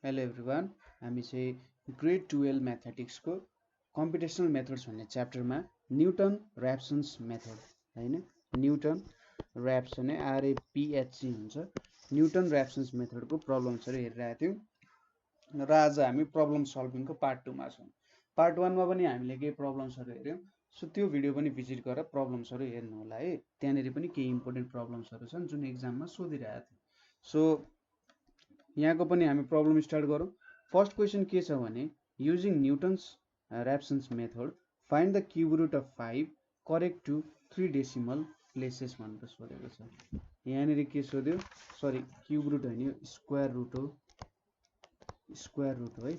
Hello everyone, हामी चाहिँ grade 12 म्याथमेटिक्सको कम्प्युटेसनल methods भन्ने च्याप्टरमा न्युटन ऱ्याप्सन्स मेथड हैन न्युटन ऱ्याप्सन आरएपीएचसी हुन्छ न्युटन ऱ्याप्सन्स मेथडको प्रब्लम्सहरू हेरिरहेको थियौँ र आज हामी प्रब्लम सल्भिङको पार्ट 2 मा छौँ। पार्ट 1 मा पनि हामीले केही प्रब्लम्सहरू हेर्यौँ, सो त्यो भिडियो पनि भिजिट गरेर प्रब्लम्सहरू हेर्नु होला है। त्यहाँनेरि पनि केही इम्पोर्टेन्ट प्रब्लम्सहरू छन् जुन एक्जाममा सोधिरहेको थियो। सो यहाँको पनि हामी प्रब्लम स्टार्ट गरौँ। फर्स्ट क्वेसन के छ भने using Newton's Raphson's method find the cube root of 5 correct to 3 decimal places भनेर सोधेको छ। यहाँनिर के सोध्यो, सरी क्युब रुट होइन, स्क्वायर रुट हो है।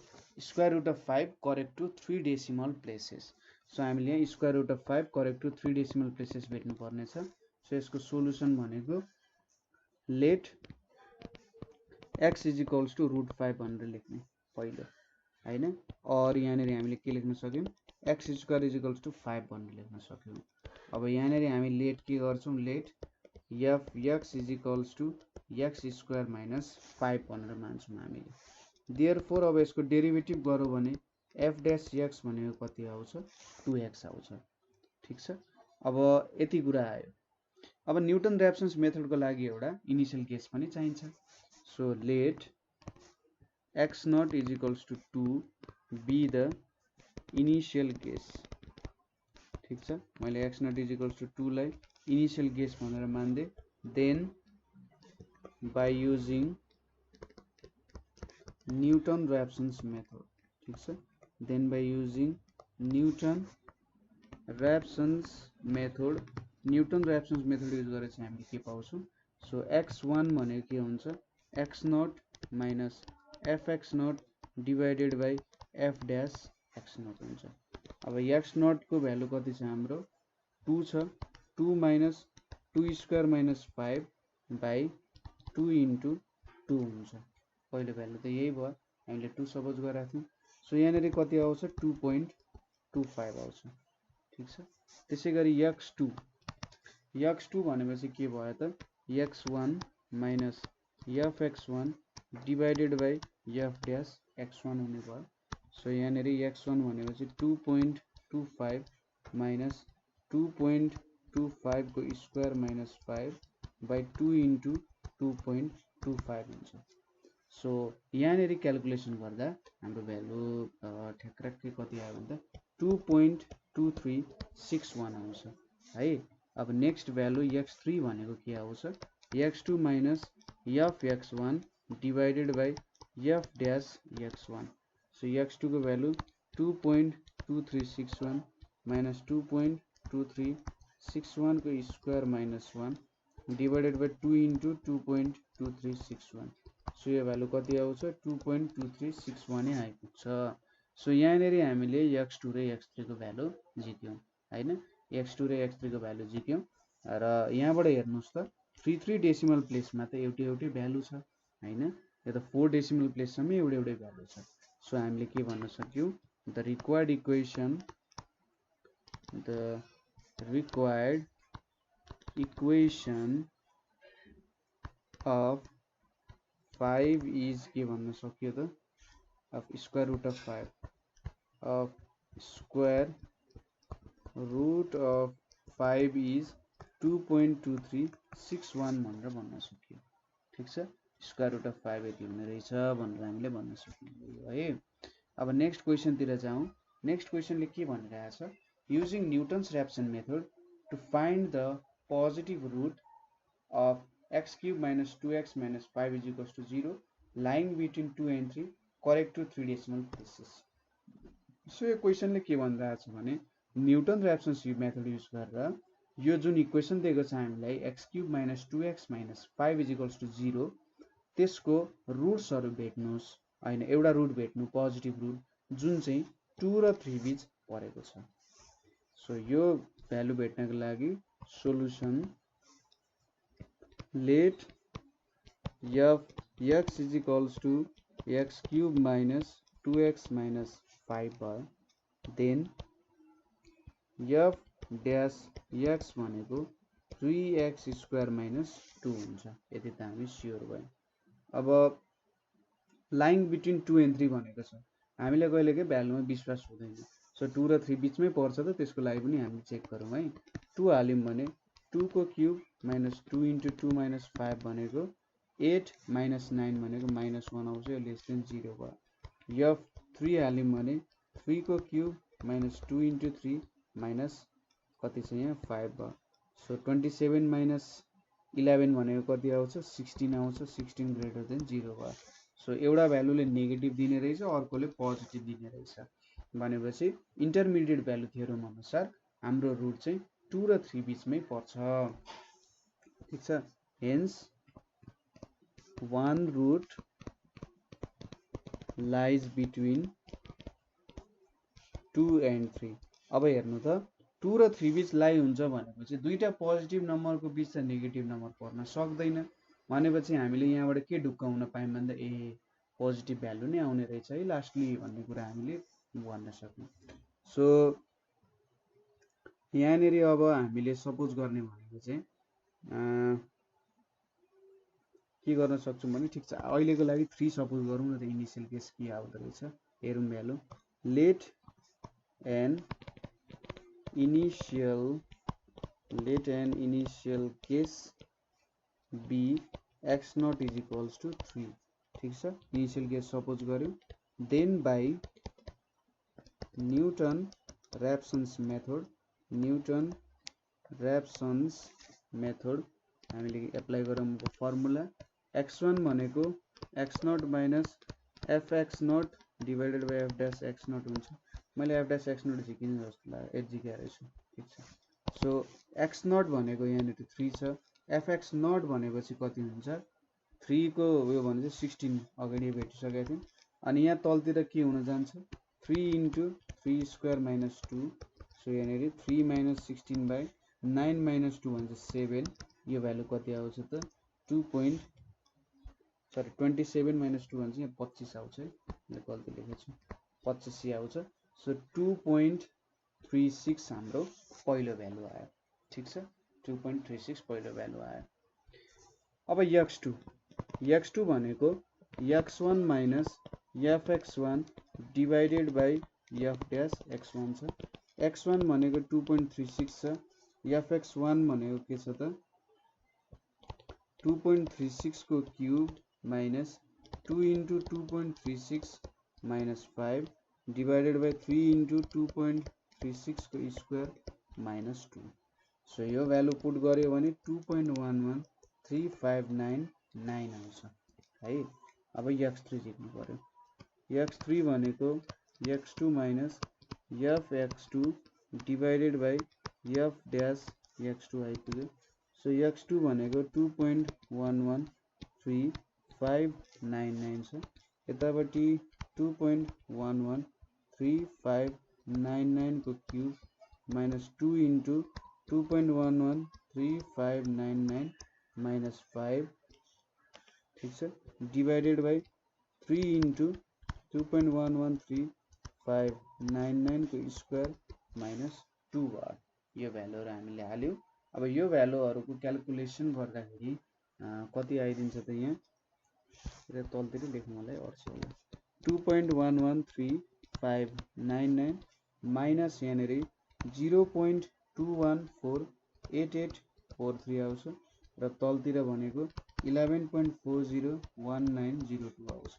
Square root of 5 correct to 3 decimal places. So हामीले यहाँ square root of 5 correct to 3 decimal places भेट्नु पर्नेछ। सो यसको सोलुसन भनेको let x is equals to root 5 भनेर लेख्ने पहिलो हैन। और यहाँनिर हामीले के लेख्न सक्यौँ, x square is equals to 5 भनेर लेख्न सक्यौँ। अब यहाँनिर हामी लेट के गर्छौँ, let F x is equals to x square minus 5 भनेर मान्छौँ हामीले। देयरफोर अब यसको डेरिभेटिभ गरौँ भने f डैश x भनेको कति आउँछ, 2x आउँछ। ठिक छ, अब यति कुरा आयो। अब न्युटन ऱ्याप्सन्स मेथडको लागि एउटा इनिशियल केस पनि चाहिन्छ। So let x naught is equals to 2 be the initial case। ठीक छ, मैले x naught is equals to 2 लाई initial case भनेर मान्दे। Then by using Newton Raphson's method, ठीक छ, then by using Newton Raphson's method, Newton Raphson's method use गरेर चाहिँ हामीले के पाउँछौँ। सो x1 भनेको के हुन्छ, x naught minus fx naught divided by f dash x naught हुन्छ। अब x naught को भ्यालु कति छ हाम्रो, 2 छ। 2 minus 2 square minus 5 by 2 into 2 हुन्छ। पहिलो भ्यालु त यही भयो, हामीले 2 सपोज गरेका थियौँ। सो यहाँनिर कति आउँछ, 2.25 आउँछ। ठिक छ, त्यसै गरी x2 भनेपछि के भयो त, x1 minus fx1 divided by f dash x1 हुने भयो। सो यहाँनिर x1 भनेपछि 2.25 minus 2.25 को स्क्वायर माइनस 5 by 2 into 2.25 हुन्छ। सो यहाँनिर क्यालकुलेसन गर्दा हाम्रो भ्यालु ठ्याक्कै कति आयो भन्दा 2.2361 आउँछ है। अब नेक्स्ट भ्यालु x3 भनेको के आउँछ, x2 minus fx1 divided by f dash x1। So x2 को भ्यालु 2.2361 minus 2.2361 को square minus 1 divided by 2 into 2.2361। So यो भ्यालु कति आउँछ, 2.2361 आइपुग्छ। सो यहाँनिर हामीले x2 र x3 को भ्यालु जित्यौँ हैन, x2 र x3 को भ्यालु जित्यौँ। र यहाँबाट हेर्नुस् त 3 डेसिमल प्लेसमा त एउटै भ्यालु छ हैन, यो त 4 डेसिमल प्लेससम्म एउटै भ्यालु छ। सो हामीले के भन्न सक्यौँ, the required equation of 5 is के भन्न सक्यो त, of square root of 5 is 2.2361 भनेर भन्न सक्यो। ठिक छ, स्क्वायर रुट अफ 5 यति हुने रहेछ भनेर हामीले भन्न सक्यौँ है। अब नेक्स्ट क्वेसनतिर जाउँ। नेक्स्ट क्वेसनले के भनिरहेछ, using Newton's Raphson method to find the positive root of x cube minus 2x minus 5 is equals to 0 lying between 2 and 3 correct to 3 decimal places. So यो क्वेसनले के भनिरहेछ भने न्युटन ऱ्याप्सन्स मेथड युज गरेर यो जुन इक्वेसन दिएको छ हामीलाई x cube minus 2x minus 5 is equals to 0, त्यसको रुट्सहरू भेट्नुहोस् हैन, एउटा रुट भेट्नु, पोजिटिभ रुट जुन चाहिँ 2 र 3 बीच परेको छ। सो यो भ्यालु भेट्नको लागि solution let f x is equals to x cube minus 2x minus 5 भयो। देन f डैश x भनेको 3x स्क्वायर माइनस 2 हुन्छ। यति त हामी स्योर भयो। अब लाइङ बिट्विन 2 and 3 भनेको छ। हामीलाई कहिलेकै भ्यालुमा विश्वास हुँदैन। सो 2 र 3 बिचमै पर्छ त त्यसको लागि पनि हामी चेक गरौँ है। 2 हाल्यौँ भने 2 को क्युब माइनस 2 into 2 minus 5 भनेको 8 minus 9 भनेको -1 आउँछ, यो लेस देन 0 भयो। f 3 हाल्यौँ भने 3 को क्युब माइनस 2 into 3 माइनस कति छ यहाँ 5 भयो। सो 27 minus 11 भनेको कति आउँछ 16 आउँछ, 16 ग्रेटर देन 0 भयो। सो एउटा भ्यालुले नेगेटिभ दिने रहेछ, अर्कोले पोजिटिभ दिने रहेछ भनेपछि इन्टरमिडिएट भ्यालु थ्योरम अनुसार हाम्रो रुट चाहिँ 2 र 3 बिचमै पर्छ। ठीक छ, hence one root lies between 2 and 3। अब हेर्नु त 2 र 3 बिच लाई हुन्छ भनेपछि दुईटा पोजिटिभ नम्बरको बिच त नेगेटिभ नम्बर पर्न सक्दैन भनेपछि हामीले यहाँबाट के ढुक्काउन पायौँ भन्दा ए पोजिटिभ भ्यालु नै आउने रहेछ है लास्टली भन्ने कुरा हामीले भन्न सक्यौँ। सो यहाँनेरि अब हामीले सपोज गर्ने भनेको चाहिँ के गर्न सक्छौँ भने ठिक छ अहिलेको लागि 3 सपोज गरौँ न त इनिशियल केस के आउँदो रहेछ हेरौँ value. Let an initial guess be x nought is equals to 3। ठीक छ, इनिशियल केस सपोज गर्यो। Then by Newton Raphson's method हामीले एप्लाई गरौँ फर्मुला x1 भनेको x nought minus fx nought divided by f dash x nought हुन्छ। मैले f dash x nought झिकिने जस्तो लाग्यो, झिकेको रहेछु। ठीक छ, सो x नट भनेको यहाँनिर 3 छ, fx नट भनेपछि कति हुन्छ 3 को यो भने चाहिँ 16 अगाडि भेटिसकेको थियौँ। अनि यहाँ तलतिर के हुन जान्छ 3 into 3 स्क्वायर माइनस 2। सो यहाँनिर 3 माइनस 16 बाई 9 माइनस 2 भन्छ 7। यो भ्यालु कति आउँछ त 27 माइनस 2 भन्छ यहाँ 25 आउँछ है, मैले गल्ती लेखेको छु 85 आउँछ। सो 2.36 हाम्रो पहिलो भ्यालु आयो। ठीक छ, 2.36 पहिलो भ्यालु आयो। अब x2 भनेको x1 minus fx1 divided by f dash x1 छ। x1 भनेको 2.36 छ, fx1 भनेको के छ त 2.36 को cube minus 2 into 2.36 minus 5 divided by 3 into 2.36 को स्क्वायर माइनस 2। सो यो भ्यालु पुट गर्यो भने 2.11359 आउँछ है। अब x3 झिक्नु पर्यो। x3 भनेको x2 minus fx2 divided by f dash x2 आइपुग्यो। सो x2 भनेको 2.11359 छ, यतापट्टि 2.11359 को क्यूब माइनस 2 into 2.11359 माइनस 5। ठीक छ, डिवाइडेड बाई 3 into 2.11359 को स्क्वायर माइनस 2 भयो। यो भ्यालुहरु हामीले हाल्यौं। अब यो भ्यालुहरुको क्याल्कुलेसन गर्दाखेरि कति आइदिन्छ त यहाँ तलतिर लेख्नु मलाई अर्छ होला 2.11359 माइनस यहाँनेर 0.2148843 आउँछ र तलतिर भनेको 11.401902 आउँछ।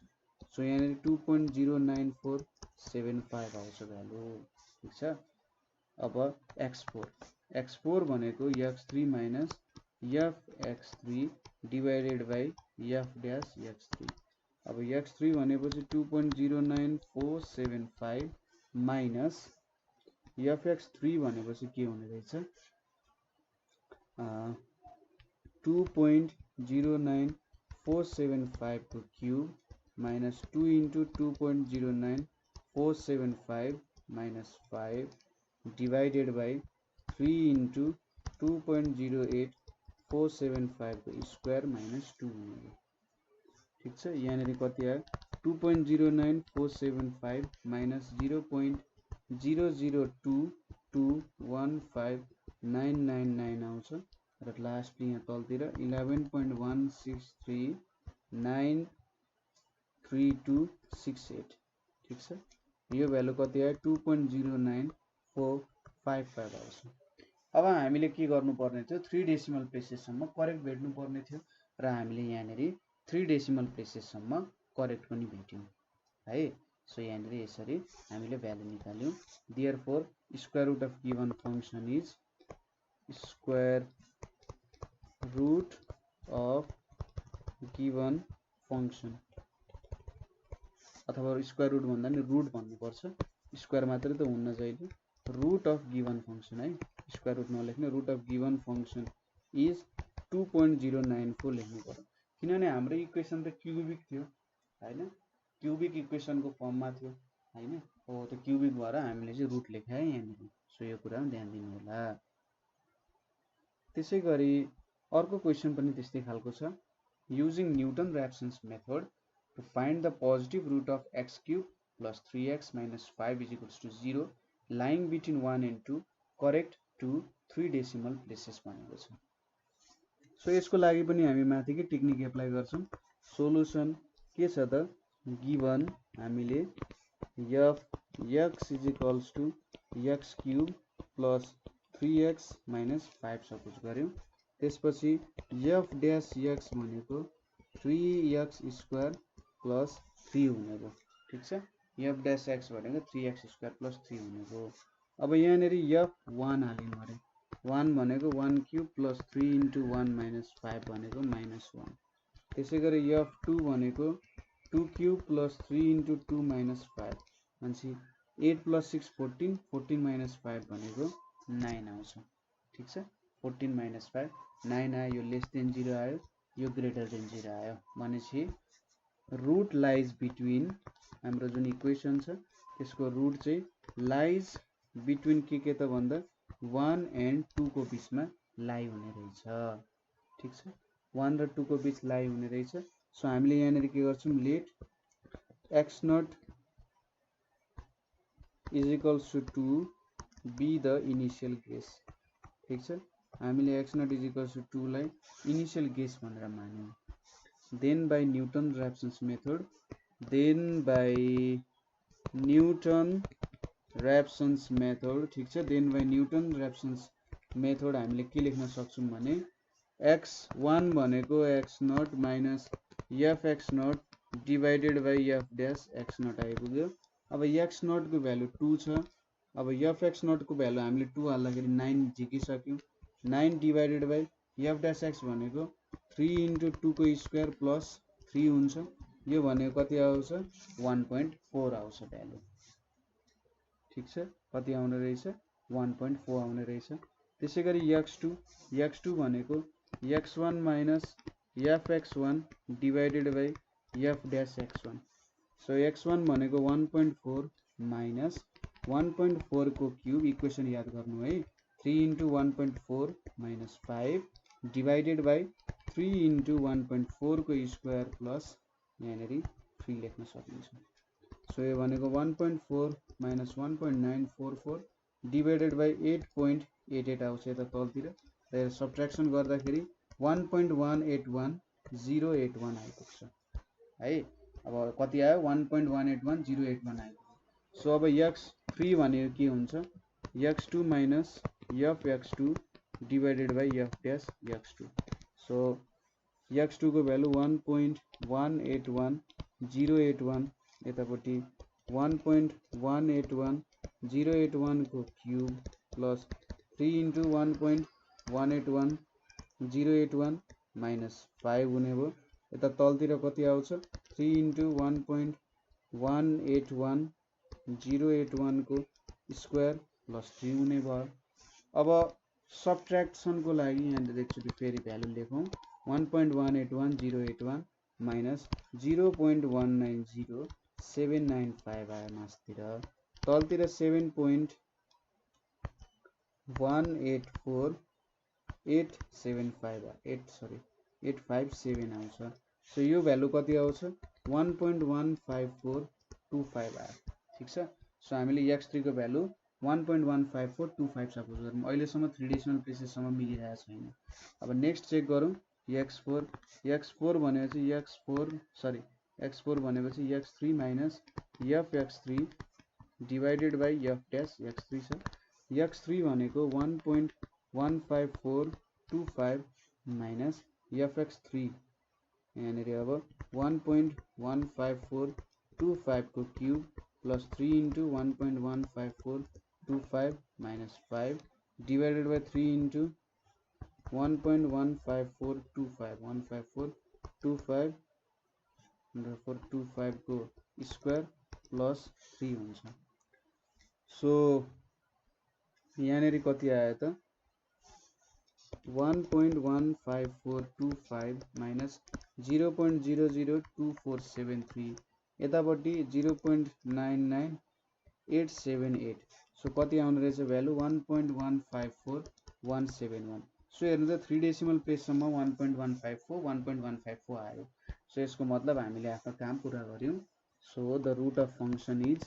सो यहाँनेर 2.09475 आउँछ भ्यालु। ठीक छ, अब x4 भनेको x3 minus fx3 divided by f dash x3। अब x3 भनेपछि 2.09475 माइनस fx3 भनेपछि के हुने रहेछ 2.09475 को cube minus 2 into 2.09475 minus 5 divided by 3 into 2.08475 को स्क्वायर माइनस 2 हुने। ठीक छ, यहाँनेर कति आयो 2.09475 माइनस 0.00221599 आउँछ र लास्टली यहाँ तलतिर 11.1639 3268 ठीक छ। यो भ्यालु कति आयो 2.09455 आउँछ। अब हामीले के गर्नुपर्ने थियो 3 डेसिमल प्लेसेससम्म करेक्ट भेट्नु पर्ने थियो र हामीले यहाँनेरि 3 डेसिमल प्लेसेससम्म करेक्ट पनि भेट्यौं है। सो यहाँनेरि यसरी हामीले भ्यालु निकाल्यौं। Therefore square root of given function is square root of given function, अथवा स्क्वायर रुट भन्दा नि रुट भन्नुपर्छ, स्क्वायर मात्रै त हुन्न जहिले, रुट अफ गिवन फंक्सन है, स्क्वायर रुट नलेख्ने, root of given function is 2.094 लेख्नु पर्यो किनभने हाम्रो इक्वेसन त क्युबिक थियो हैन, क्युबिक इक्वेसनको फर्ममा थियो हैन। हो त क्युबिक भएर हामीले चाहिँ रुट लेखाए यहाँनिर। सो यो कुरामा ध्यान दिनु होला। त्यसैगरी अर्को क्वेसन पनि त्यस्तै खालको छ। Using Newton Raphson's method to find the positive root of x cube plus 3x minus 5 is equals to 0 lying between 1 and 2 correct to 3 decimal places भनेको छ। सो यसको लागि पनि हामी माथिकै टेक्निक एप्लाई गर्छौं। सोलुसन के छ त गिवन हामीले f x is equals to x cube plus 3x minus 5 suppose गर्यौं। त्यसपछि f dash x भनेको 3x स्क्वायर प्लस 3 हुने भयो ठीक छ। f dash x भनेको 3x स्क्वायर प्लस 3 हुने भयो। अब यहाँनेरि f1 हाल्नु पर्यो। 1 भनेको 1 क्यूब प्लस 3 into 1 minus 5 भनेको -1। त्यसैगरी f2 भनेको 2 क्यूब प्लस 3 into 2 minus 5 भनेपछि 8 plus 6 14, 14 minus 5 भनेको 9 आउँछ ठीक छ। 14 minus 5 9 आयो, यो लेस देन 0 आयो, यो ग्रेटर देन 0 आयो भनेपछि रूट लाइज बिट्विन हाम्रो जुन इक्वेसन छ त्यसको रूट चाहिँ लाइज बिट्विन के त भन्दा 1 and 2 को बीचमा लाई हुने रहेछ ठीक छ। 1 र 2 को बीच लाई हुने रहेछ। सो हामीले यहाँनेर के गर्छौं late x0 is equals to 2 be the initial guess ठीक छ। हामीले x0 is equals to 2 लाई इनिशियल गेस भनेर मान्यौं। then by Newton Raphson's method ठीक छ। then by Newton Raphson's method हामीले के लेख्न सक्छौं भने x1 भनेको x0 minus f(x0) divided by f dash x0 आइपुग्यो। अब x0 को भ्यालु 2 छ। अब f(x0) को भ्यालु हामीले 2 हाल्दाखेरि 9 झिकिसक्यौं। 9 divided by f dash x भनेको 3 into 2 को स्क्वायर प्लस 3 हुन्छ। यो भनेको कति आउँछ 1.4 आउँछ भ्यालु ठीक छ। कति आउने रहेछ 1.4 आउने रहेछ। त्यसैगरी x2 भनेको x1 minus f(x1) divided by f dash x1। So x1 भनेको 1.4 minus 1.4 को क्यूब इक्वेसन याद गर्नु है 3 into 1.4 minus 5 divided by 3 into 1.4 को स्क्वायर प्लस यहाँनेरि 3 लेख्न सकिन्छ। सो यो भनेको 1.4 minus 1.944 divided by 8.88 आउँछ यता तलतिर र सबट्र्याक्सन गर्दाखेरि 1.181081 आइपुग्छ है। अब कति आयो 1.181081 आइपुग्यो। सो अब x3 भनेको के हुन्छ x2 minus f(x2) divided by f dash x2। So x2 को भ्यालु 1.181081 यतापट्टि 1.181081 को क्यूब प्लस 3 into 1.181081 minus 5 हुने भयो। यता तलतिर कति आउँछ 3 into 1.181081 को स्क्वायर प्लस 3 हुने भयो। अब सबट्र्याक्सन को लागि यहाँ एकचोटि फेरि भ्यालु लेखौं 1.181081 minus 0.190795 आयो मास्तिर, तलतिर 7.184857 आउँछ। सो यो भ्यालु कति आउँछ 1.15425 आयो ठीक छ। सो हामीले x3 को भ्यालु 1.15425 सपोज गरौँ। अहिलेसम्म 3 डेसिमल प्लेसेससम्म मिलिरहेको छैन। अब नेक्स्ट चेक गरौँ x4 भनेको चाहिँ x4 भनेपछि x3 minus fx3 divided by f dash x3 छ x3 भनेको 1.15425 माइनस fx3 यहाँनिर अब 1.15425 को cube plus 3 into 1.15425 minus 5 divided by 3 into 1.15425 को स्क्वायर प्लस 3 हुन्छ सो यहाँनिर कति आयो त 1.15425 minus 0.002473 यतापट्टि 0.99878 सो कति आउने रहेछ भ्यालु 1.154171 सो हेर्नु त 3 डेसिमल प्लेससम्म 1.154 1.154 आयो सो यसको मतलब हामीले आफ्नो काम पुरा गर्यौं so the root of function is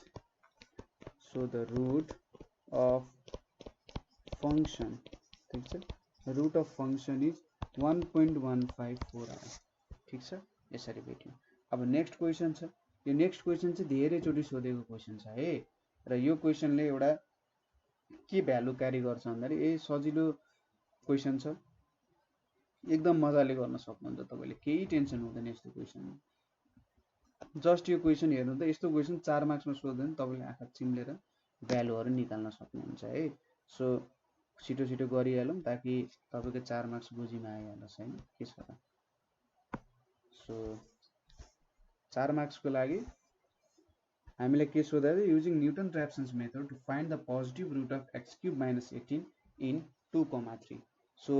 ठीक छ रुट अफ फंक्सन इज 1.154 आयो ठीक छ यसरी भेट्यौं अब नेक्स्ट क्वेशन छ यो नेक्स्ट क्वेशन चाहिँ धेरै चोटी सोधेको क्वेशन छ है र यो क्वेशनले एउटा के भ्यालु क्यारी गर्छ भन्दाखेरि ए सजिलो क्वेशन छ एकदम मजाले गर्न सक्नुहुन्छ तपाईले केही टेन्सन हुँदैन यस्तो क्वेशनमा जस्ट यो क्वेशन हेर्नु त यस्तो क्वेशन 4 मार्क्समा सोध्दैन तपाईले आँखा चिम्लेर भ्यालुहरु निकाल्न सक्नुहुन्छ है सो छिटो छिटो गरिहालौं ताकि तपाईको 4 मार्क्स बुझिमा आइहालोस् हैन के छ त सो 4 मार्क्स को लागि हामीले के सोधा त using Newton Raphson's method to find the positive root of x³ - 18 in 2,3 so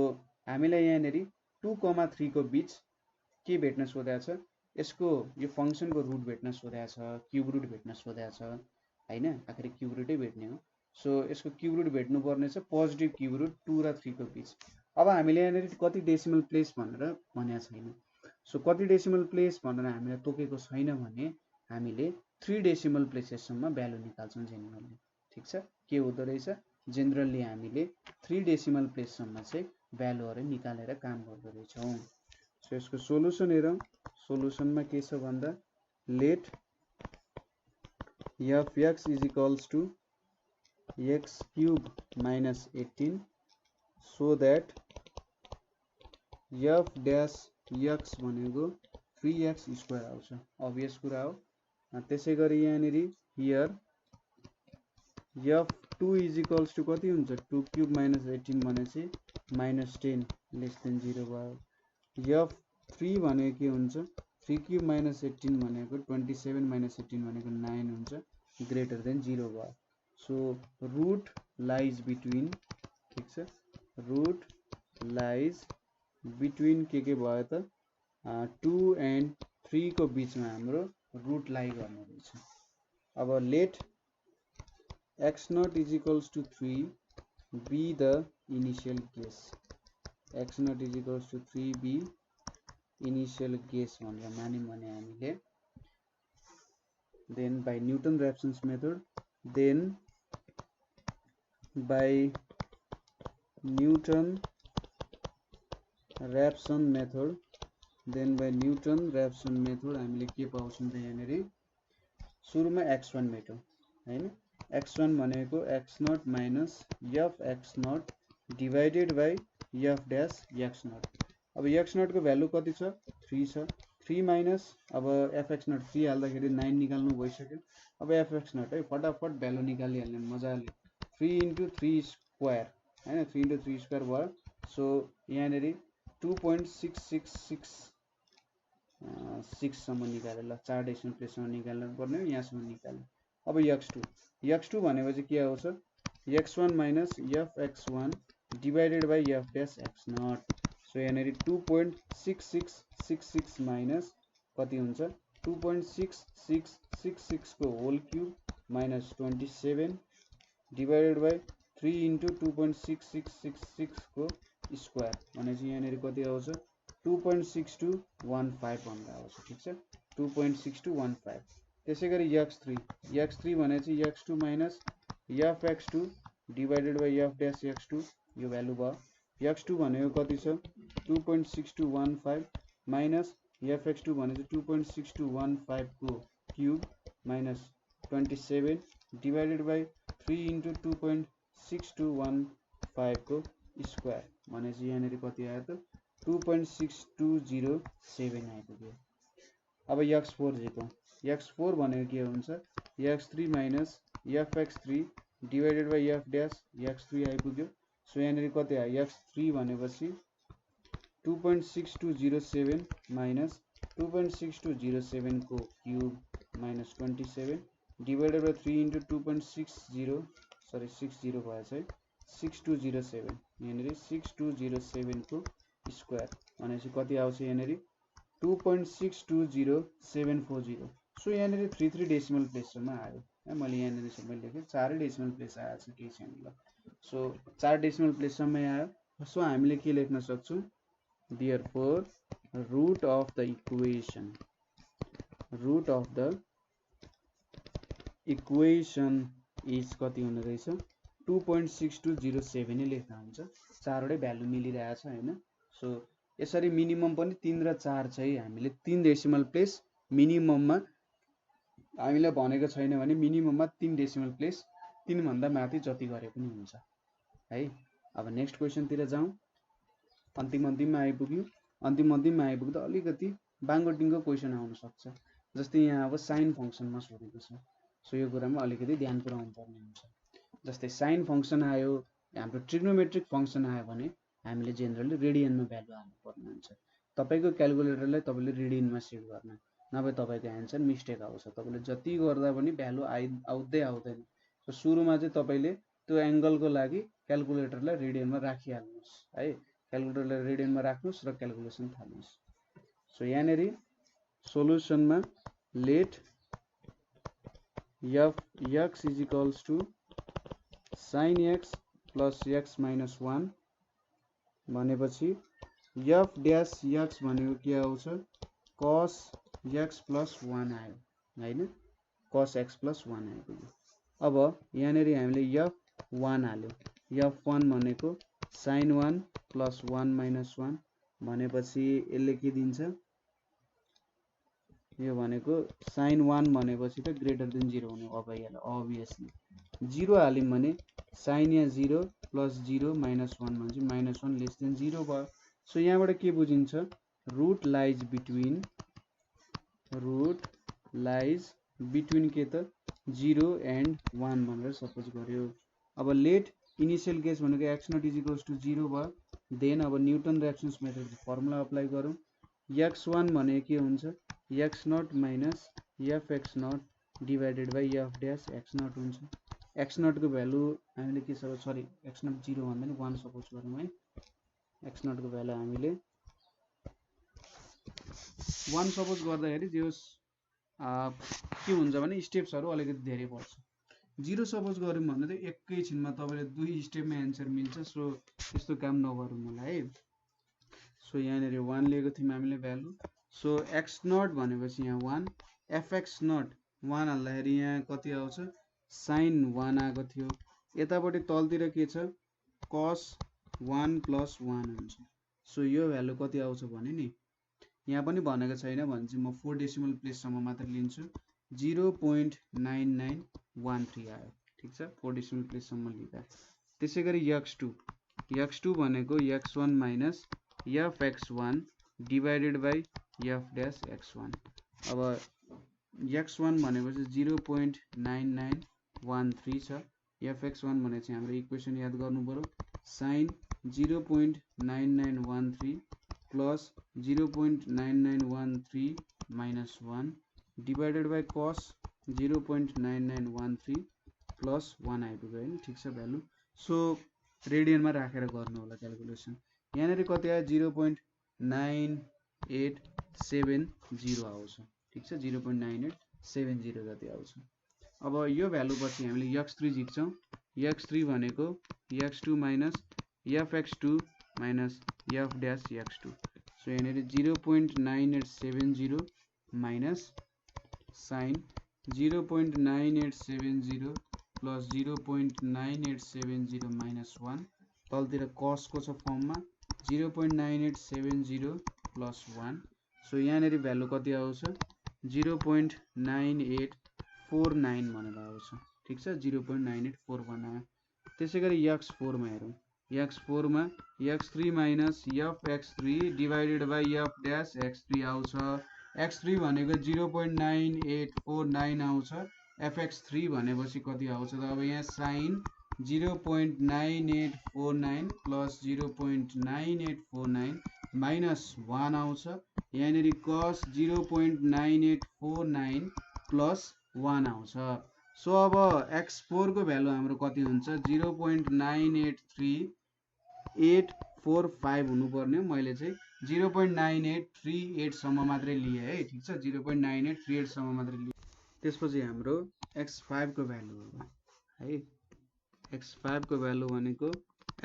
हामीलाई यहाँनेरि 2,3 को बीच के भेट्न सोधेको छ यसको यो फंक्सनको रुट भेट्न सोधेको छ क्यूब रुट भेट्न सोधेको छ हैन आखिर क्यूब रुटै भेट्ने हो सो यसको क्यूब रुट भेट्नु पर्ने छ पोजिटिभ क्यूब रुट 2 र 3 को बीच अब हामीले यहाँनेरि कति डेसिमल प्लेस भनेर भनेको छैन सो कति डेसिमल प्लेस भनेर हामीले तोकेको छैन भने हामीले 3 डेसिमल प्लेसेससम्म भ्यालु निकाल्छौं जेनरली ठीक छ के हुँदो रहेछ जेनरली हामीले 3 डेसिमल प्लेससम्म चाहिँ भ्यालुहरु निकालेर काम गर्दो रहेछौं सो यसको सोलुसन हेरौं सोलुसनमा के छ भन्दा late fx is equals to x³ minus 18 so that f dash x भनेको 3x स्क्वायर आउँछ obvious कुरा हो त्यसैगरी यहाँनेरि here f2 is equals to कति हुन्छ 2³ minus 18 भनेपछि -10 लेस देन 0 भयो f3 भनेको के हुन्छ 3³ minus 18 भनेको 27 minus 18 भनेको 9 हुन्छ ग्रेटर देन 0 भयो सो रुट लाइज बिट्विन ठीक छ रुट लाइज बिट्विन के भयो त 2 and 3 को बीचमा हाम्रो रुट लाई गर्ने रहेछ अब late x0 is equals to 3 be the initial guess x0 is equals to 3 be initial guess भनेर मान्यौं भने हामीले then by Newton-Raphson's method then by Newton-Raphson method हामीले के पाउँछौं त यहाँनेरि सुरुमा x1 मेटौं हैन x1 भनेको x0 minus fx0 divided by f dash x0 अब x0 को भ्यालु कति छ 3 छ 3 माइनस अब fx0 3 हाल्दाखेरि 9 निकाल्नु भइसक्यो अब fx0 है फटाफट भ्यालु निकालिहाल्ने मजाले 3 into 3 स्क्वायर हैन 3 into 3 स्क्वायर भयो सो यहाँनेरि 2.6666 सम्म निकाले ल 4 डेसिमल प्लेससम्म निकाल्नु पर्ने हो यहाँसम्म निकाले अब x2 भनेपछि के आउँछ x1 minus fx1 divided by f dash x0 so यहाँनेरि 2.6666 माइनस कति हुन्छ 2.6666 को whole cube minus 27 divided by 3 into 2.6666 को स्क्वायर भनेपछि यहाँनेरि कति आउँछ 2.6215 भनेर आउँछ ठीक छ 2.6215 त्यसैगरी x3 भनेपछि x2 minus fx2 divided by f dash x2 यो भ्यालु भयो x2 भनेको कति छ 2.6215 minus fx2 भने चाहिँ 2.6215 को cube minus 27 divided by 3 into 2.6215 को स्क्वायर भनेपछि यहाँनिर कति आयो त 2.6207 आइपुग्यो। अब x4 जेको x4 भनेको के हुन्छ x3 minus fx3 divided by f dash x3 आइपुग्यो। सो यहाँनिर कति आयो x3 भनेपछि 2.6207 माइनस 2.6207 को cube minus 27 divided by 3 into 60 भएछ है 6207 यहाँनिर 6207 को स्क्वायर भनेपछि कति आउँछ यहाँनिर 2.620,740। सो यहाँनिर 3 डेसिमल प्लेससम्म आयो है। मैले यहाँनिर सबै लेखेँ 4 डेसिमल प्लेस आएछ केही छैन ल। सो 4 डेसिमल प्लेससम्म आयो। सो हामीले के लेख्न सक्छौँ therefore root of the equation is कति हुने रहेछ 2.6207 नै लेख्दा हुन्छ। चारवटै भ्यालु मिलिरहेछ हैन। सो यसरी मिनिमम पनि 3 र 4 चाहिँ हामीले 3 डेसिमल प्लेस मिनिमममा हामीले भनेको छैन भने मिनिमममा 3 डेसिमल प्लेस 3 भन्दा माथि जति गरे पनि हुन्छ है। अब नेक्स्ट क्वेशन तिर जाउँ। अन्तिममा आइपुग्यो। अन्तिममा आइपुग्दा अलिकति बाङ्गोटिङको क्वेशन आउन सक्छ। जस्तै यहाँ अब साइन फंक्सनमा सोधेको छ। सो यो कुरामा अलिकति ध्यान पुर्याउनु पर्ने हुन्छ। जस्तै साइन फंक्सन आयो हाम्रो ट्रिग्नोमेट्रिक फंक्सन आयो भने हामीले जेनरली रेडियनमा भ्यालु हाल्नु पर्ने हुन्छ। तपाईको क्याल्कुलेटरलाई तपाईले रेडियनमा सेट गर्न नभए तपाईको आन्सर मिस्टेक आउँछ। तपाईले जति गर्दा पनि भ्यालु आउँदै आउँदैन। सो सुरुमा चाहिँ तपाईले त्यो एंगलको लागि क्याल्कुलेटरलाई रेडियनमा राखिहाल्नुस् है। क्याल्कुलेटरलाई रेडियनमा राख्नुस् र क्याल्कुलेसन थाल्नुस्। सो यहाँनेरि सोलुसनमा late f x is equals to sin x plus x minus 1 भनेपछि f dash x भनेको के आउँछ cos x plus 1 आयो हैन। cos x plus 1 आइपुग्यो। अब यहाँनेरि हामीले f1 हाल्यो। f1 भनेको sin 1 plus 1 minus 1 भनेपछि यसले के दिन्छ यो भनेको sin 1 भनेपछि त ग्रेटर देन 0 हुने अब अभियसली 0 हाल्यौं भने sin या 0 plus 0 minus 1 भनेपछि minus 1 लेस देन 0 भयो। सो यहाँबाट के बुझिन्छ रूट लाइज बिट्विन के त 0 एन्ड 1 भनेर सपोज गर्यो। अब लेट इनिशियल केस भनेको x0 is equals to 0 भयो। देन अब न्यूटन रिएक्सन्स मेथडको फर्मुला अप्लाई गरौँ। x1 भनेको के हुन्छ x0 minus fx0 divided by f dash x0 हुन्छ। x0 को भ्यालु हामीले के छ सरी x0 0 भन्दा नि 1 सपोज गरौँ है। x0 को भ्यालु हामीले 1 सपोज गर्दाखेरि जे होस् के हुन्छ भने स्टेप्सहरु अलिकति धेरै पर्छ। 0 सपोज गर्यौं भने त एकैछिनमा तपाईले 2 स्टेपमा आन्सर मिल्छ। सो त्यस्तो काम नगरौँ होला है। सो यहाँनेरि 1 लिएको थियौं हामीले भ्यालु। सो x0 भनेपछि यहाँ 1 fx0 1 हाल्दाखेरि यहाँ कति आउँछ sin 1 आएको थियो। यतापटि तलतिर के छ cos 1 plus 1 हुन्छ। सो यो भ्यालु कति आउँछ भने नि यहाँ पनि भनेको छैन भने चाहिँ म 4 डेसिमल प्लेस सम्म मात्र लिन्छु 0.9913 आयो। ठीक छ 4 डेसिमल प्लेस सम्म लिँदा। त्यसैगरी x2 भनेको x1 minus fx1 divided by f dash x1। अब x1 भनेपछि 0.9913 छ। fx1 भने चाहिँ हाम्रो इक्वेसन याद गर्नु पर्यो sin 0.9913 plus 0.9913 minus 1 divided by cos 0.9913 plus 1 आइपुग्यो हैन। ठीक छ भ्यालु। सो रेडियनमा राखेर गर्नु होला क्याल्कुलेसन। यहाँनेरि कति आयो 0.9870 आउँछ। ठीक छ 0.9870 जति आउँछ। अब यो भ्यालु पछि हामीले x3 झिक्छौं। x3 भनेको x2 minus fx2 minus f dash x2। So यहाँनेरि 0.9870 minus sin 0.9870 plus 0.9870 minus 1 तलतिर cos को छ फर्ममा 0.9870 plus 1 सो यहाँनिर भ्यालु कति आउँछ 0.9849 भनेर आउँछ ठीक छ 0.9841 आयो त्यसैगरी x4 मा हेरौं x4 मा x3 minus fx3 divided by f dash x3 आउँछ x3 भनेको 0.9849 आउँछ fx3 भनेपछि कति आउँछ त अब यहाँ sin 0.9849 plus 0.9849 minus 1 आउँछ यहाँनिर cos 0.9849 plus 1 आउँछ सो अब x4 को भ्यालु हाम्रो कति हुन्छ 0.983845 हुनुपर्ने मैले चाहिँ 0.9838 सम्म मात्रै लिए है ठीक छ 0.9838 सम्म मात्रै लिए त्यसपछि हाम्रो x5 को भ्यालु हो है x5 को भ्यालु भनेको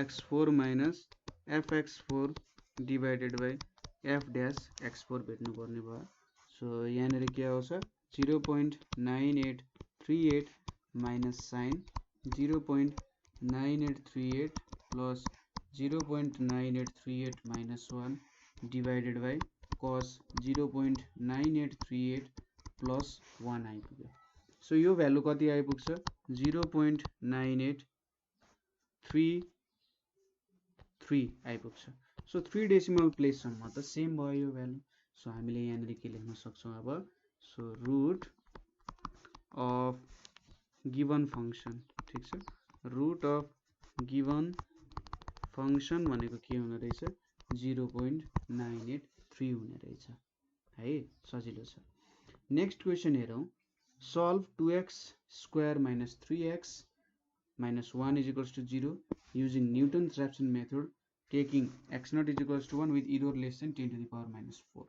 x4 minus fx4 divided by f dash x4 भेट्नु पर्ने भयो सो यहाँनिर के आउँछ 0.9838 minus sin 0.9838 plus 0.9838 minus 1 divided by cos 0.9838 plus 1 आइपुग्यो सो यो भ्यालु कति आइपुग्छ 0.9833 आइपुग्छ सो 3 डेसिमल प्लेस सम्म त सेम भयो यो भ्यालु सो हामीले यहाँनिर के लेख्न सक्छौं अब so root of given function ठीक छ रुट अफ गिवन फंक्शन भनेको के हुने रहेछ 0.983 हुने रहेछ है सजिलो छ नेक्स्ट क्वेशन हेरौं solve 2x square minus 3x minus 1 is equals to 0 using Newton's Raphson method taking x naught is equals to 1 with error less than 10 to the power minus 4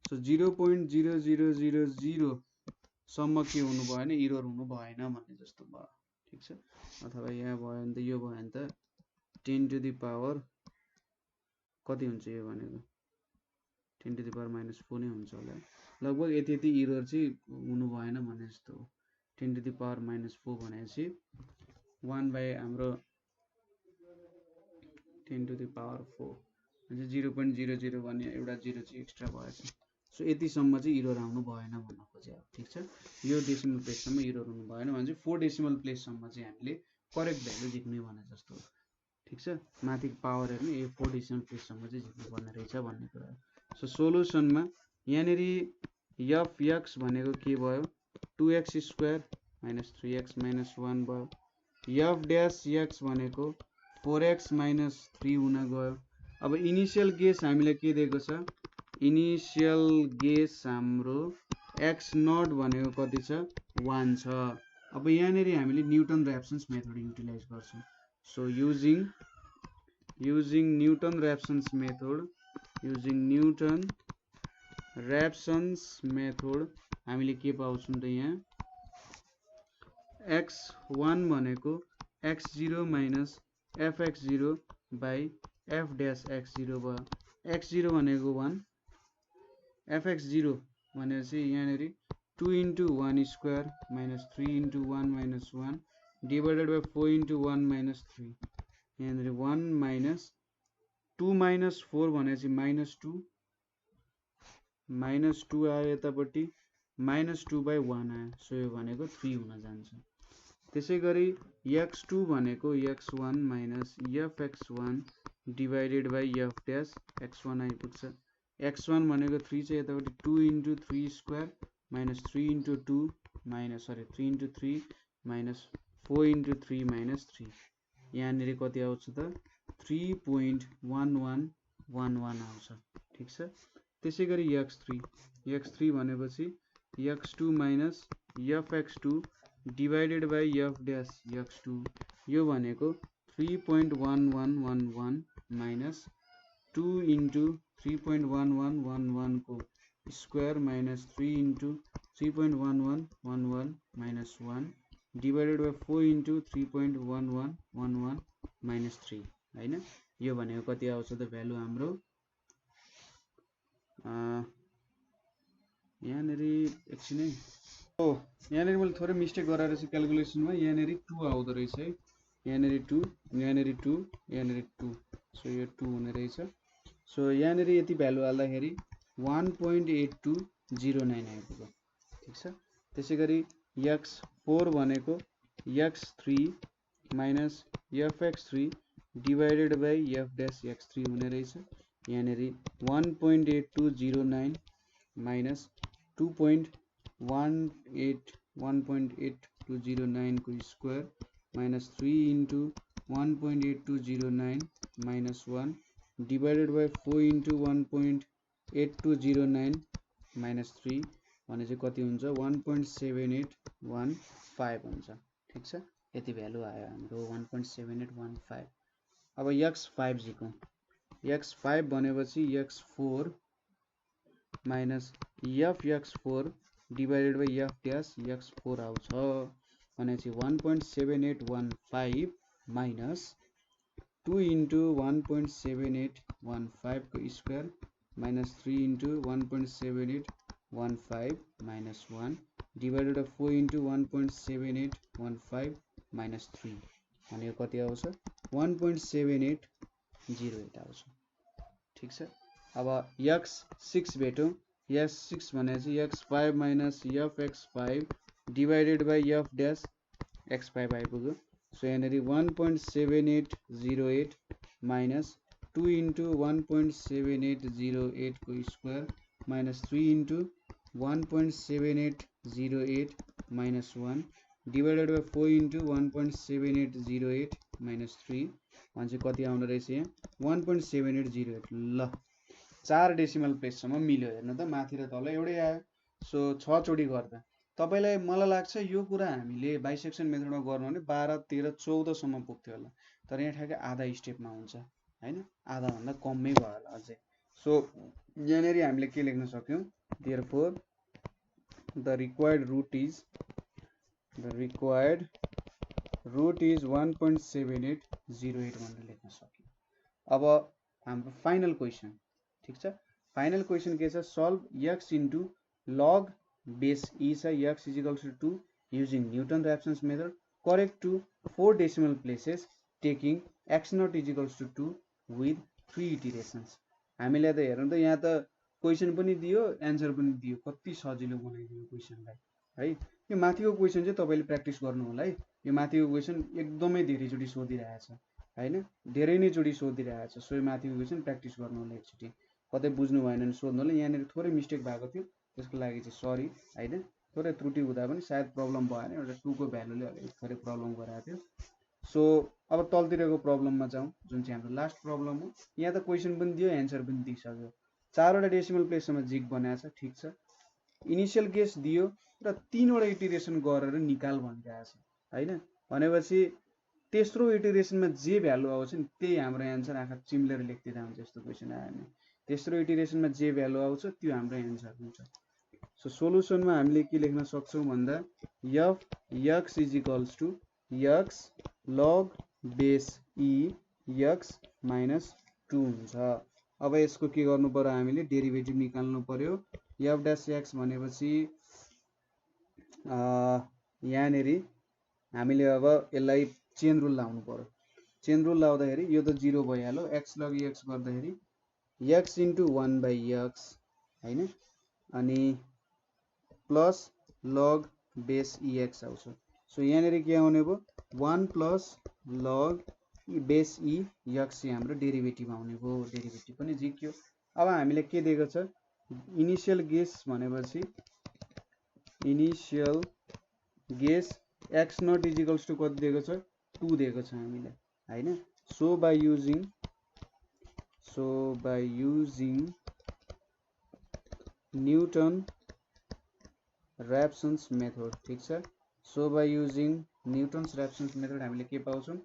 so 0.0000 सम्म के हुनु भएन एरर हुनु भएन भन्ने जस्तो भयो ठीक छ अथवा यहाँ भयो भने त यो भयो भने त 10 to the power कति हुन्छ यो भनेको 10 to the power minus 4 नै हुन्छ होला लगभग यति एरर चाहिँ हुनु भएन भन्ने जस्तो हो 10 to the power minus 4 भनेपछि 1 by हाम्रो 10 to the power 4 अनि 0.00 भन्ने एउटा 0 चाहिँ एक्स्ट्रा भएछ सो यति सम्म चाहिँ एरर आउनु भएन भन्न खोजे ठीक छ यो डेसिमल प्लेस सम्म एरर हुनु भएन भने 4 डेसिमल प्लेस सम्म चाहिँ हामीले करेक्ट भ्यालु लेख्ने भने जस्तो हो ठीक छ माथि पावर हेर्नु यो 4 डेसिमल प्लेस सम्म चाहिँ लेख्नु पर्ने रहेछ भन्ने कुरा सो सोलुसनमा यहाँनिर fx भनेको के भयो 2x square minus 3x minus 1 भयो f dash x भनेको 4x minus 3 हुन गयो अब इनिशियल गेस हामीले के दिएको छ इनिशियल गेस हाम्रो x नट भनेको कति छ 1 छ अब यहाँनिर हामीले न्यूटन ऱ्याप्सन्स मेथड युटिलाइज गर्छौं सो युजिङ न्यूटन ऱ्याप्सन्स मेथड हामीले के पाउँछौं त यहाँ x1 भनेको x0 minus fx0 by f dash x0 भयो x0 भनेको 1 fx0 भनेपछि यहाँनिर 2 into 1 square minus 3 into 1 minus 1 divided by 4 into 1 minus 3 यहाँनिर 1 minus 2 minus 4 भनेपछि minus 2 आयो यतापट्टि minus 2 by 1 आयो सो यो भनेको 3 हुन जान्छ त्यसैगरी x2 भनेको x1 minus fx1 divided by f dash x1 आइपुग्छ x1 भनेको 3 चाहिँ यतापट्टि 2 into 3 square minus 3 into 2 minus 3 into 3 minus 4 into 3 minus 3 यहाँनिर कति आउँछ त 3.1111 आउँछ ठीक छ त्यसैगरी x3 भनेपछि x2 minus fx2 divided by f dash x2 यो भनेको 3.1111 minus 2 into 3.1111 को square minus 3 into 3.1111 minus 1 divided by 4 into 3.1111 minus 3 हैन यो भनेको कति आउँछ त भ्यालु हाम्रो यहाँनिर एकछिन है ओ यहाँनिर मैले थोरै मिस्टेक गरेर चाहिँ क्याल्कुलेसनमा यहाँनिर 2 आउँदो रहेछ है यहाँनिर 2 यहाँनिर 2 यहाँनिर 2 सो यो 2 हुने रहेछ सो यहाँनिर यति भ्यालु हाल्दाखेरि 1.8209 आइपुग्यो ठिक छ। त्यसै गरी x4 भनेको x3 minus fx3 divided by f dash x3 हुने रहेछ। यहाँनिर 1.8209 माइनस 1.8209 को square minus 3 into 1.8209 minus 1 divided by 4 into 1.8209 minus 3 भने चाहिँ कति हुन्छ 1.7815 हुन्छ ठिक छ। यति भ्यालु आयो हाम्रो 1.7815। अब x5 जिकौँ। x5 भनेपछि x4 minus fx4 divided by f dash x4 आउँछ भनेपछि 1.7815 माइनस 2 इन्टु 1.7815 को square minus 3 into 1.7815 minus 1 divided by 4 into 1.7815 minus 3 भनेको कति आउँछ 1.7808 आउँछ ठिक छ। अब x6 भेटौँ। x6 भनेपछि x5 minus fx5 divided by f dash x5 आइपुग्यो। सो यहाँनिर 1.7808 माइनस 2 इन्टु 1.7808 को square minus 3 into 1.7808 minus 1 divided by 4 into 1.7808 minus 3 भने चाहिँ कति आउने रहेछ यहाँ 1.7808। ल 4 डेसिमल प्लेससम्म मिल्यो। हेर्नु त माथि र तल एउटै आयो। सो 6 चोटि गर्दा तपाईलाई मलाई लाग्छ यो कुरा हामीले बाइसेक्सन मेथडमा गर्नु भने 12 13 14 सम्म पुग्थ्यो होला, तर यहाँ ठ्याक्कै आधा स्टेपमा हुन्छ हैन, आधा भन्दा कमै भयो होला अझै। सो यहाँनेरि हामीले के लेख्न सक्यौं therefore the required root is 1.7808 भनेर लेख्न सक्यौं। अब हाम्रो फाइनल क्वेशन ठीक छ। फाइनल क्वेशन के छ solve x into log base e छ x is equals to 2 using Newton-Raphson's method correct to 4 decimal places taking x naught is equals to 2 with 3 iterations। हामीले त हेर्नु त यहाँ त क्वेशन पनि दियो एन्सर पनि दियो, कति सजिलो बनाइदियो क्वेशनलाई है। यो माथिको क्वेशन चाहिँ तपाईले प्र्याक्टिस गर्नु होला है। यो माथिको क्वेशन एकदमै धेरै चोटी सोधिरहेछ हैन, धेरै नै चोटी सोधिरहेछ। सो यो माथिको क्वेशन प्र्याक्टिस गर्नु होला एकचोटी, कतै बुझ्नु भएन भने सोध्नु होला। यहाँनिर थोरै मिस्टेक भएको थियो त्यसको लागि चाहिँ सरी हैन, थोरै त्रुटि हुँदा पनि सायद प्रब्लम भएन, एउटा 2 को भ्यालुले अलिकति थोरै प्रब्लम गराएको थियो। सो अब तलतिरको प्रब्लममा जाउँ जुन चाहिँ हाम्रो लास्ट प्रब्लम हो। यहाँ त क्वेशन पनि दियो एन्सर पनि दिइसक्यो, 4 वटा डेसिमल प्लेससम्म जिग बनाएको छ ठीक छ। इनिशियल गेस दियो र 3 वटा इटरेसन गरेर निकाल भनिरहेको छ हैन। भनेपछि तेस्रो इटरेसनमा जे भ्यालु आउँछ नि त्यही हाम्रो एन्सर, आँखा चिम्लेर लेख्दिँदा हुन्छ यस्तो क्वेशन आयो भने। तेस्रो इटरेसनमा जे भ्यालु आउँछ त्यो हाम्रो एन्सर हुन्छ। सो सोलुसनमा हामीले के लेख्न सक्छौं भन्दा f x is equals to x log base e x minus 2 हुन्छ। अब यसको के गर्नु पर्यो हामीले डेरिभेटिभ निकाल्नु पर्यो। f dash x भनेपछि यहाँनेरि हामीले अब यसलाई चेन रुल लाउनु पर्यो। चेन रुल लाउँदाखेरि यो त 0 भइहाल्यो, x log x गर्दाखेरि x into 1 by x हैन, अनि प्लस log base ex आउँछ। सो यहाँनेरि के आउने भयो 1 plus log base e x चाहिँ हाम्रो डेरिभेटिभ आउने भयो, डेरिभेटिभ पनि जिक्यो। अब हामीले के दिएको छ इनिशियल गेस भनेपछि initial guess x nought is equals to कति दिएको छ 2 दिएको छ हामीलाई हैन। So by using Newton Raphson's method ठीक छ। So by using Newton's Raphson's method हामीले के पाउँछौं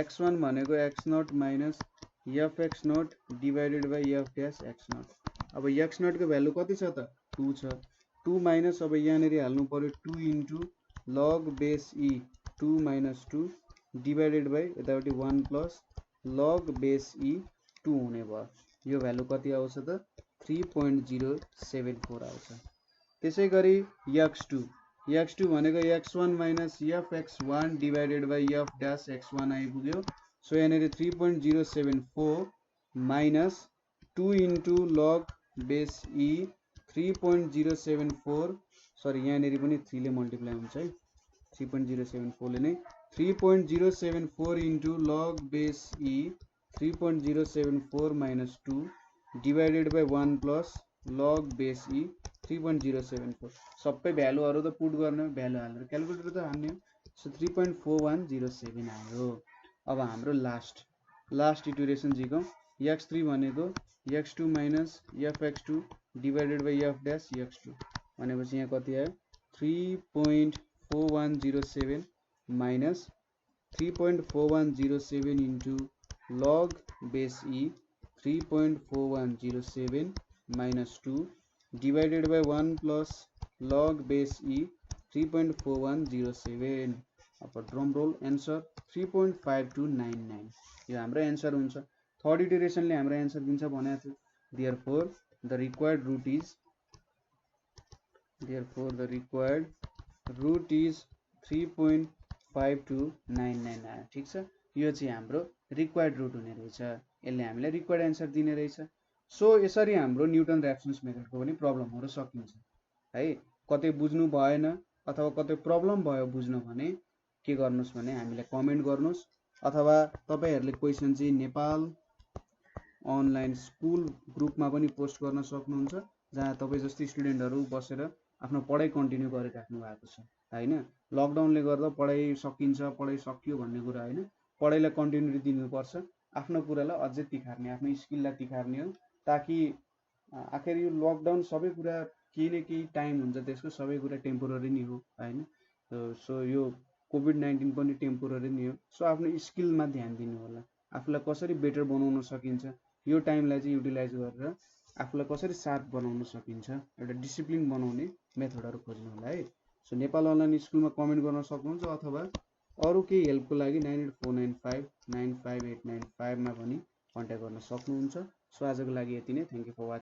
x1 भनेको x nought minus fx nought divided by f dash x nought. अब x नट को भ्यालु कति छ त 2 छ, 2 माइनस अब यहाँनेरि हाल्नु पर्यो 2 into log base e 2 minus 2 divided by यतापट्टि 1 प्लस log base e 2 हुने भयो। यो भ्यालु कति आउँछ त 3.074 आउँछ। त्यसै गरी x2 भनेको x1 minus fx1 divided by f dash x1 आइपुग्यो। सो यहाँनेरि 3.074 minus 2 into log base e 3.074 sorry यहाँनेरि पनि 3 ले मल्टिप्लाई हुन्छ है 3.074 ले नै 3.074 into log base e 3.074 minus 2 divided by 1 plus log base e 3.074 सबै भ्यालुहरु त पुट गर्ने भ्यालु हालेर क्याल्कुलेटर त हाल्ने सो 3.4107 आयो अब हाम्रो लास्ट इटरेसन झिकौं x3 भनेको x2 minus fx2 divided by f dash x2 भनेपछि यहाँ कति आयो 3.4107 minus 3.4107 into log base e 3.4107 minus 2 divided by 1 plus log base e 3.4107 अब ड्रम रोल एन्सर 3.5299 यो हाम्रो एन्सर हुन्छ थर्ड इटरेसनले हाम्रो एन्सर दिन्छ भनेको थियो therefore the required root is 3.5299 आयो ठीक छ यो चाहिँ हाम्रो रिक्वायर्ड रुट हुने रहेछ यसले हामीलाई रिक्वायर्ड एन्सर दिने रहेछ सो यसरी हाम्रो न्यूटन र्याप्सन्स मेथडको पनि प्रब्लमहरु सकिन्छ है कतै बुझ्नु भएन अथवा कतै प्रब्लम भयो बुझ्न भने के गर्नुस् भने हामीलाई कमेन्ट गर्नुस् अथवा तपाईहरुले क्वेशन चाहिँ नेपाल अनलाइन स्कुल ग्रुपमा पनि पोस्ट गर्न सक्नुहुन्छ जहाँ तपाई जस्तै स्टुडेन्टहरु बसेर आफ्नो पढाइ कन्टिन्यू गरिराख्नु भएको छ हैन लकडाउनले गर्दा पढाइ सकिन्छ पढाइ सकियो भन्ने कुरा हैन पढाइलाई कन्टिन्युटी दिनुपर्छ आफ्नो कुरालाई अझै तिखार्ने आफ्नो स्किललाई तिखार्ने हो ताकि आखिर यो लकडाउन सबै कुरा केही न केही टाइम हुन्छ त्यसको सबै कुरा टेम्पोररी नै हो हैन सो यो कोभिड-19 पनि टेम्पोररी नै हो सो आफ्नो स्किलमा ध्यान दिनु होला आफुलाई कसरी बेटर बनाउन सकिन्छ यो टाइमलाई चाहिँ युटिलाइज गरेर आफुलाई कसरी शार्प बनाउन सकिन्छ एउटा डिसिप्लिन बनाउने मेथडहरु खोज्नु होला है सो नेपाल अनलाइन स्कुलमा कमेन्ट गर्न सक्नुहुन्छ अथवा अरु केही हेल्पको लागि 9849595895 मा पनि कन्ट्याक्ट गर्न सक्नुहुन्छ सो आजको लागि यति नै थ्यांक यू फर वाचिङ